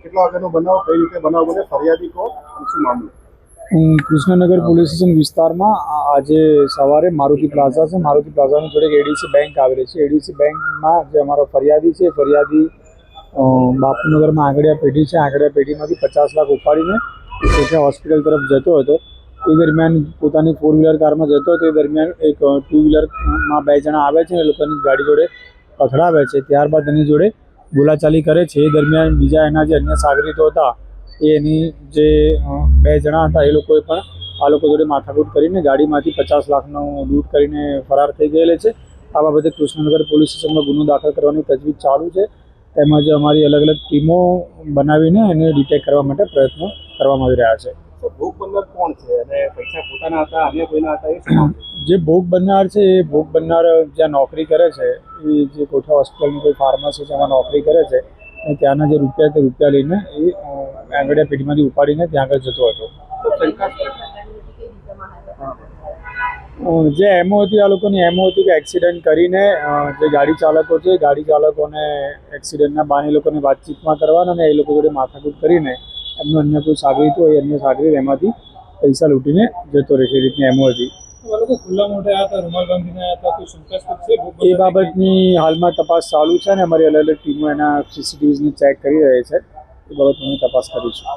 કેટલા વાગ્યાનો બનાવ, કઈ રીતે બનાવ બને, ફરિયાદી કોણ અને શું મામલો? કૃષ્ણનગર પોલીસ સ્ટેશન વિસ્તારમાં આજે સવારે મારુતિ પ્લાઝા છે. મારુતિ પ્લાઝાની જોડે એડીસી બેંક આવેલી છે. એડીસી બેંકમાં જે અમારો ફરિયાદી છે, ફરિયાદી બાપુનગરમાં આંગડિયા પેઢી છે. આંગડિયા પેઢીમાંથી 50 લાખ ઉપાડીને કોઠિયા હોસ્પિટલ તરફ જતો હતો. એ દરમિયાન પોતાની 4 વ્હીલર કારમાં જતો હતો. એ દરમિયાન એક 2 વ્હીલરમાં 2 જણા આવે છે અને એ લોકોની ગાડી જોડે પકડાવે છે. ત્યારબાદ એની જોડે બોલાચાલી કરે છે. એ દરમિયાન બીજા એના જે અન્ય સાગરીતો હતા, એની જે 2 જણા હતા, એ લોકોએ પણ આ લોકો જોડે માથાકૂટ કરીને ગાડીમાંથી 50 લાખનો લૂંટ કરીને ફરાર થઈ ગયેલા છે. આ બાબતે કૃષ્ણનગર પોલીસ સ્ટેશનમાં ગુનો દાખલ કરવાની તજવીજ ચાલુ છે. તેમજ અમારી અલગ અલગ ટીમો બનાવીને એને ડિટેક્ટ કરવા માટે પ્રયત્નો કરવામાં આવી રહ્યા છે. ભોગ બનનાર કોણ છે અને પૈસા પોતાના હતા, અન્ય કોઈના હતા, એ શું? જે ભોગ બનનાર છે, એ ભોગ બનનાર જ્યાં નોકરી કરે છે, એ જે કોઠા હોસ્પિટલની કોઈ ફાર્મસી છે એમાં નોકરી કરે છે, અને ત્યાંના જે રૂપિયા તે રૂપિયા લઈને એ આંગડિયા પેઢીમાંથી ઉપાડીને ત્યાં આગળ જતો હતો. જે એમઓ હતી, આ લોકોની એમઓ હતી કે એક્સિડન્ટ કરીને જે ગાડી ચાલકો છે, ગાડી ચાલકોને એક્સિડન્ટના બહાને લોકોને વાતચીતમાં કરવાના અને એ લોકો જોડે માથાકૂટ કરીને એમનો અન્ય કોઈ સાગરીત હોય, અન્ય સાગરીત એમાંથી પૈસા લૂંટીને જતો રહે છે. એ રીતની એમઓ હતી. એ બાબતની હાલમાં તપાસ ચાલુ છે અને અમારી અલગ અલગ ટીમો એના સીસીટીવીઝને ચેક કરી રહી છે. એ બાબતની તપાસ કરીશું.